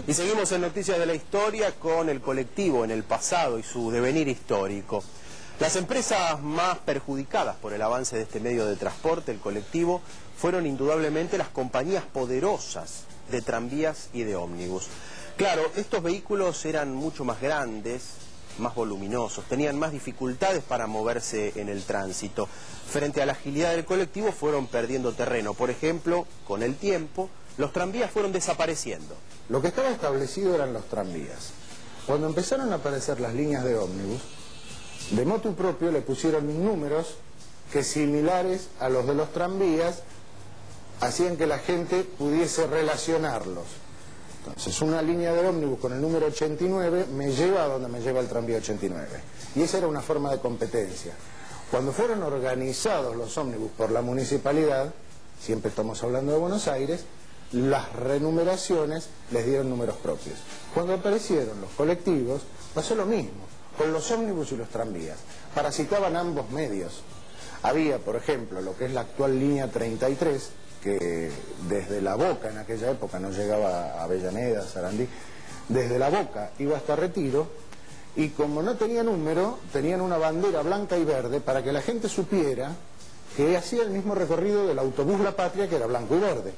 Y seguimos en Noticias de la Historia con el colectivo en el pasado y su devenir histórico. Las empresas más perjudicadas por el avance de este medio de transporte, el colectivo, fueron indudablemente las compañías poderosas de tranvías y de ómnibus. Claro, estos vehículos eran mucho más grandes, más voluminosos, tenían más dificultades para moverse en el tránsito. Frente a la agilidad del colectivo fueron perdiendo terreno. Por ejemplo, con el tiempo, los tranvías fueron desapareciendo. Lo que estaba establecido eran los tranvías. Cuando empezaron a aparecer las líneas de ómnibus, de motu propio le pusieron números que, similares a los de los tranvías, hacían que la gente pudiese relacionarlos. Entonces, una línea de ómnibus con el número 89 me lleva a donde me lleva el tranvía 89. Y esa era una forma de competencia. Cuando fueron organizados los ómnibus por la municipalidad, siempre estamos hablando de Buenos Aires, las renumeraciones les dieron números propios. Cuando aparecieron los colectivos, pasó lo mismo, con los ómnibus y los tranvías. Parasitaban ambos medios. Había, por ejemplo, lo que es la actual línea 33, que desde La Boca, en aquella época no llegaba a Avellaneda, Sarandí, desde La Boca iba hasta Retiro, y como no tenía número, tenían una bandera blanca y verde para que la gente supiera que hacía el mismo recorrido del autobús La Patria, que era blanco y verde.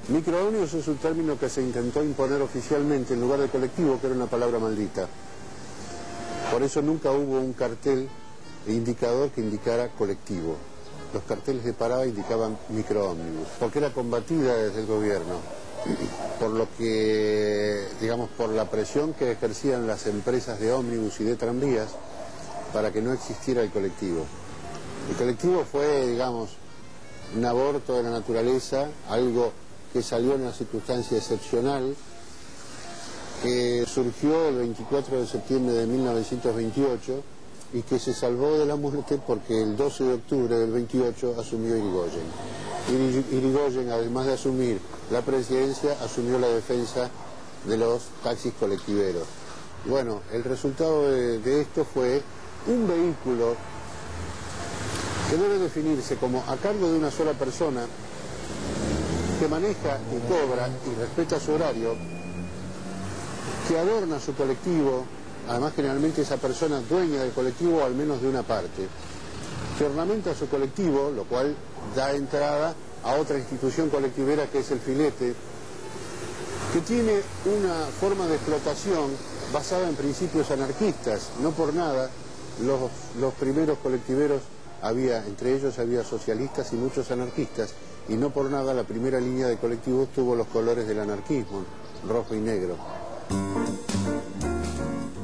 Microómnibus es un término que se intentó imponer oficialmente en lugar de colectivo, que era una palabra maldita. Por eso nunca hubo un cartel e indicador que indicara colectivo. Los carteles de parada indicaban microómnibus, porque era combatida desde el gobierno, por lo que, digamos, por la presión que ejercían las empresas de ómnibus y de tranvías para que no existiera el colectivo. El colectivo fue, digamos, un aborto de la naturaleza, algo que salió en una circunstancia excepcional, que surgió el 24 de septiembre de 1928 y que se salvó de la muerte porque el 12 de octubre del 28 asumió Irigoyen. Irigoyen, además de asumir la presidencia, asumió la defensa de los taxis colectiveros. Bueno, el resultado de esto fue un vehículo que debe definirse como a cargo de una sola persona, que maneja y cobra y respeta su horario, que adorna su colectivo, además generalmente esa persona dueña del colectivo o al menos de una parte, que ornamenta su colectivo, lo cual da entrada a otra institución colectivera que es el filete, que tiene una forma de explotación basada en principios anarquistas. No por nada los primeros colectiveros entre ellos había socialistas y muchos anarquistas, y no por nada la primera línea de colectivos tuvo los colores del anarquismo, rojo y negro.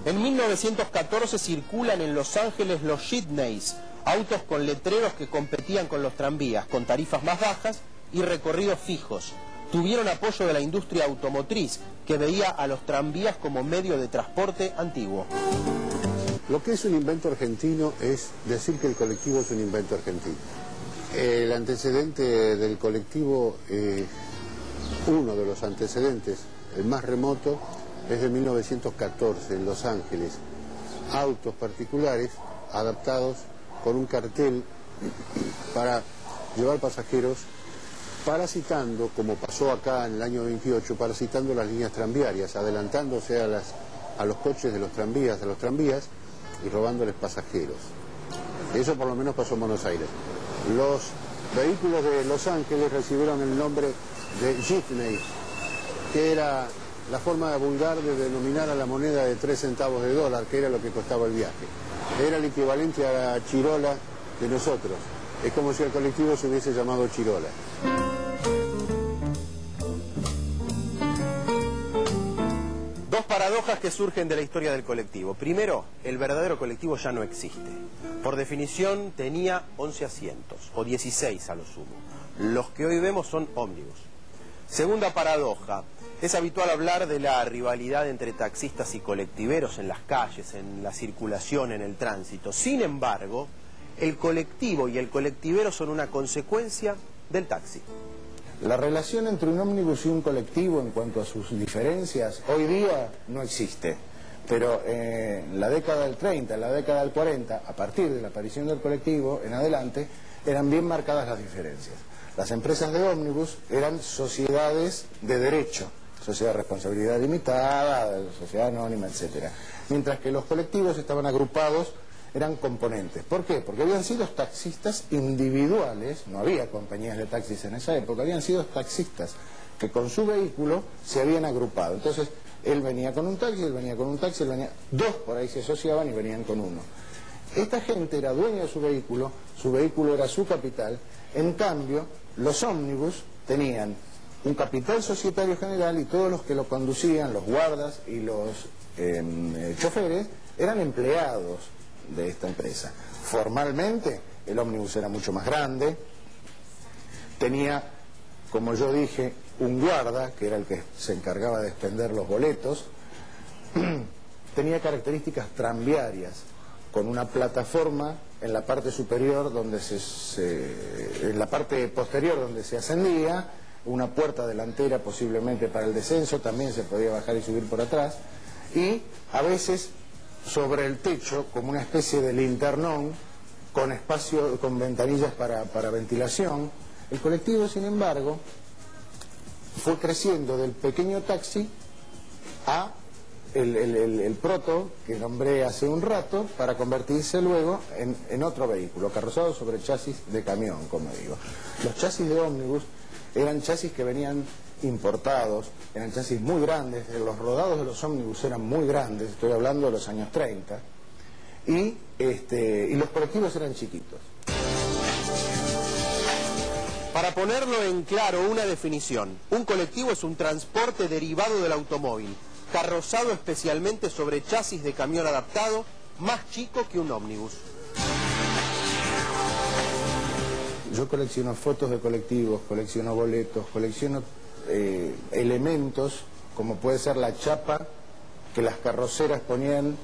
En 1914 circulan en Los Ángeles los jitneys, autos con letreros que competían con los tranvías, con tarifas más bajas y recorridos fijos. Tuvieron apoyo de la industria automotriz, que veía a los tranvías como medio de transporte antiguo. Lo que es un invento argentino es decir que el colectivo es un invento argentino. El antecedente del colectivo, uno de los antecedentes, el más remoto, es de 1914 en Los Ángeles. Autos particulares adaptados con un cartel para llevar pasajeros, parasitando, como pasó acá en el año 28, parasitando las líneas tranviarias, adelantándose a los coches de los tranvías, y robándoles pasajeros. Eso por lo menos pasó en Buenos Aires. Los vehículos de Los Ángeles recibieron el nombre de jitney, que era la forma vulgar de denominar a la moneda de 3 centavos de dólar, que era lo que costaba el viaje. Era el equivalente a la chirola de nosotros. Es como si el colectivo se hubiese llamado chirola. Dos paradojas que surgen de la historia del colectivo. Primero, el verdadero colectivo ya no existe. Por definición tenía 11 asientos, o 16 a lo sumo. Los que hoy vemos son ómnibus. Segunda paradoja, es habitual hablar de la rivalidad entre taxistas y colectiveros en las calles, en la circulación, en el tránsito. Sin embargo, el colectivo y el colectivero son una consecuencia del taxi. La relación entre un ómnibus y un colectivo en cuanto a sus diferencias hoy día no existe. Pero en la década del 30, en la década del 40, a partir de la aparición del colectivo en adelante, eran bien marcadas las diferencias. Las empresas de ómnibus eran sociedades de derecho, sociedad de responsabilidad limitada, sociedad anónima, etc. Mientras que los colectivos estaban agrupados, eran componentes. ¿Por qué? Porque habían sido taxistas individuales, no había compañías de taxis en esa época, habían sido taxistas que con su vehículo se habían agrupado. Entonces, él venía con un taxi, él venía con un taxi, él venía... Dos por ahí se asociaban y venían con uno. Esta gente era dueña de su vehículo era su capital. En cambio, los ómnibus tenían un capital societario general y todos los que lo conducían, los guardas y los choferes, eran empleados de esta empresa. Formalmente, el ómnibus era mucho más grande, tenía, como yo dije, un guarda, que era el que se encargaba de expender los boletos, tenía características tranviarias, con una plataforma en la parte superior, en la parte posterior donde se ascendía, una puerta delantera posiblemente para el descenso, también se podía bajar y subir por atrás, y a veces sobre el techo como una especie de linternón con espacio, con ventanillas para ventilación. El colectivo, sin embargo, fue creciendo del pequeño taxi a el proto que nombré hace un rato, para convertirse luego en otro vehículo, carrozado sobre chasis de camión, como digo. Los chasis de ómnibus eran chasis que venían importados, eran chasis muy grandes, los rodados de los ómnibus eran muy grandes, estoy hablando de los años 30, y los colectivos eran chiquitos. Para ponerlo en claro, una definición: un colectivo es un transporte derivado del automóvil, carrozado especialmente sobre chasis de camión adaptado, más chico que un ómnibus. Yo colecciono fotos de colectivos, colecciono boletos, colecciono elementos, como puede ser la chapa que las carroceras ponían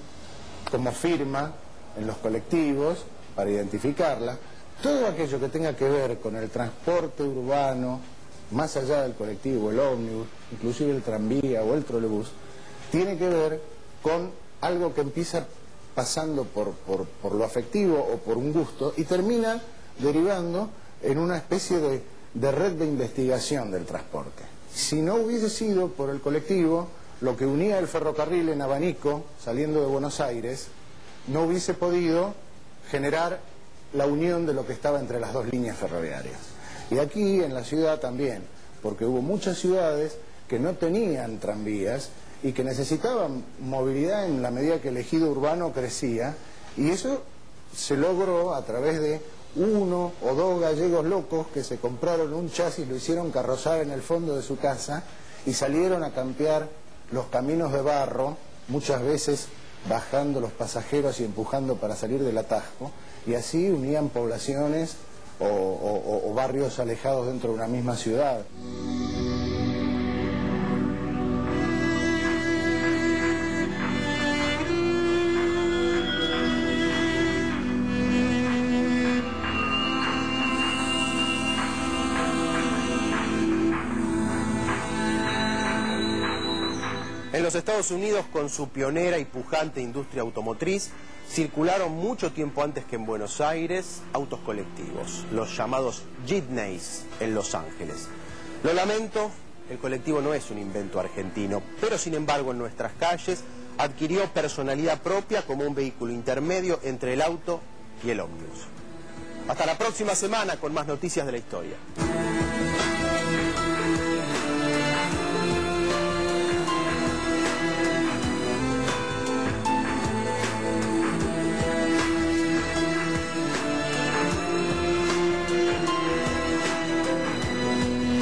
como firma en los colectivos para identificarla. Todo aquello que tenga que ver con el transporte urbano, más allá del colectivo, el ómnibus, inclusive el tranvía o el trolebús, tiene que ver con algo que empieza pasando por lo afectivo o por un gusto y termina derivando en una especie de red de investigación del transporte. Si no hubiese sido por el colectivo, lo que unía el ferrocarril en abanico, saliendo de Buenos Aires, no hubiese podido generar la unión de lo que estaba entre las dos líneas ferroviarias. Y aquí en la ciudad también, porque hubo muchas ciudades que no tenían tranvías y que necesitaban movilidad en la medida que el ejido urbano crecía, y eso se logró a través de uno o dos gallegos locos que se compraron un chasis, lo hicieron carrozar en el fondo de su casa y salieron a campear los caminos de barro, muchas veces bajando los pasajeros y empujando para salir del atasco, y así unían poblaciones o barrios alejados dentro de una misma ciudad. En los Estados Unidos, con su pionera y pujante industria automotriz, circularon mucho tiempo antes que en Buenos Aires autos colectivos, los llamados jitneys en Los Ángeles. Lo lamento, el colectivo no es un invento argentino, pero sin embargo en nuestras calles adquirió personalidad propia como un vehículo intermedio entre el auto y el ómnibus. Hasta la próxima semana con más noticias de la historia.